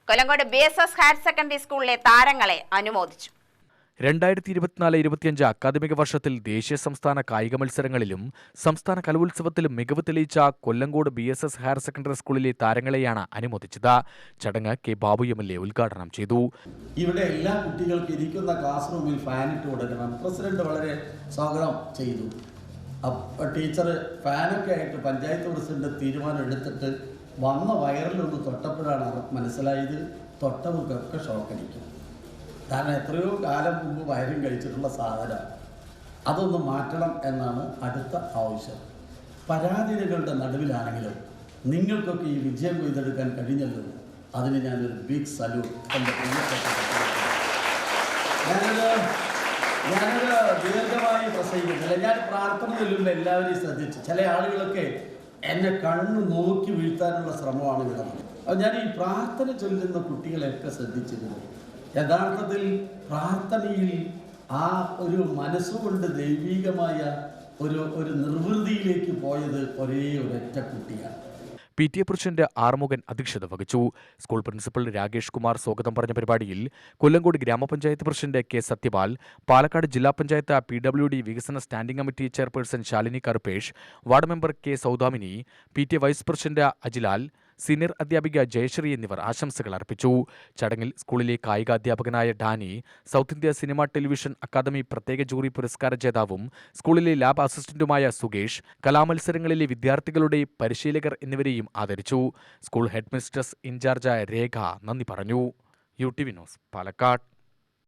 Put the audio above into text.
Kollengode BSS higher secondary സ്കൂളിലെ താരങ്ങളെ അനുമോദിച്ചു. 2024-25 അക്കാദമിക വർഷത്തിൽ ദേശീയ സംസ്ഥാന കായിക മത്സരങ്ങളിലും സംസ്ഥാന കലോത്സവത്തിലും മികവ് തെളിയിച്ച കൊല്ലങ്കോട് BSS ഹയർ സെക്കൻഡറി സ്കൂളിലെ താരങ്ങളെയാണ് അനുമോദിച്ചത്. ചടങ്ങ് കെ ബാബു MLA ഉദ്ഘാടനം ചെയ്തു. ഇവിടെ എല്ലാ കുട്ടികൾക്കും ഇരിക്കുന്ന ക്ലാസ് റൂമിൽ ഫാനിട്ട് കൊടുക്കണം. പ്രസിഡന്റ് വളരെ സ്വാഗതം ചെയ്തു. ടീച്ചർ ഫാനൊക്കെ ആയിട്ട് പഞ്ചായത്ത് പ്രസിഡന്റ് തീരുമാനം എടുത്തിട്ട് വന്ന വയറിലൊന്ന് തൊട്ടപ്പോഴാണ് മനസ്സിലായത് തൊട്ടവർക്കൊക്കെ ഷോക്കടിക്കും. കാരണം എത്രയോ കാലം മുമ്പ് വയറും കഴിച്ചിട്ടുള്ള സാധനം അതൊന്ന് മാറ്റണം എന്നാണ് അടുത്ത ആവശ്യം. പരാധീനകളുടെ നടുവിലാണെങ്കിലും നിങ്ങൾക്കൊക്കെ ഈ വിജയം കൊയ്തെടുക്കാൻ കഴിഞ്ഞല്ലോ. അതിന് ഞാനൊരു ബിഗ് സല്യൂട്ട്. ഞാനൊരു ദീർഘമായി പ്രസംഗിക്കുന്നില്ല. ഞാൻ പ്രാർത്ഥന ചൊല്ലുമ്പോൾ എല്ലാവരെയും ശ്രദ്ധിച്ചു. ചില ആളുകളൊക്കെ എന്നെ കണ്ണു നോക്കി വീഴ്ത്താനുള്ള ശ്രമമാണ് കിടന്നത്. അപ്പോൾ ഞാൻ ഈ പ്രാർത്ഥന ചൊല്ലുന്ന കുട്ടികളെയൊക്കെ ശ്രദ്ധിച്ചിരുന്നു. യഥാർത്ഥത്തിൽ പ്രാർത്ഥനയിൽ ആ ഒരു മനസ്സുകൊണ്ട് ദൈവികമായ ഒരു നിർവൃതിയിലേക്ക് പോയത് ഒരേ ഒരൊറ്റ കുട്ടിയാണ്. PTA പ്രസിഡന്റ് ആർമുഖൻ അധ്യക്ഷത വഹിച്ചു. സ്കൂൾ പ്രിൻസിപ്പൽ രാകേഷ് കുമാർ സ്വാഗതം പറഞ്ഞ പരിപാടിയിൽ കൊല്ലങ്കോട് ഗ്രാമപഞ്ചായത്ത് പ്രസിഡന്റ് K. സത്യപാൽ, പാലക്കാട് ജില്ലാ പഞ്ചായത്ത് PWD വികസന standing committee chairperson Shalini Karuppesh, ward member K. Soudamini, PTA vice president Ajilal, senior അധ്യാപിക ജയശ്രീ എന്നിവർ ആശംസകൾ അർപ്പിച്ചു. ചടങ്ങിൽ സ്കൂളിലെ കായികാധ്യാപകനായ Dani, South India cinema television academy പ്രത്യേക ജൂറി പുരസ്കാര ജേതാവും സ്കൂളിലെ ലാബ് അസിസ്റ്റന്റുമായ സുകേഷ്, കലാമത്സരങ്ങളിലെ വിദ്യാർത്ഥികളുടെ പരിശീലകർ എന്നിവരെയും ആദരിച്ചു. സ്കൂൾ ഹെഡ് മിസ്ട്രസ് ഇൻചാർജായ രേഖ നന്ദി പറഞ്ഞു. UTV news, Palakkad.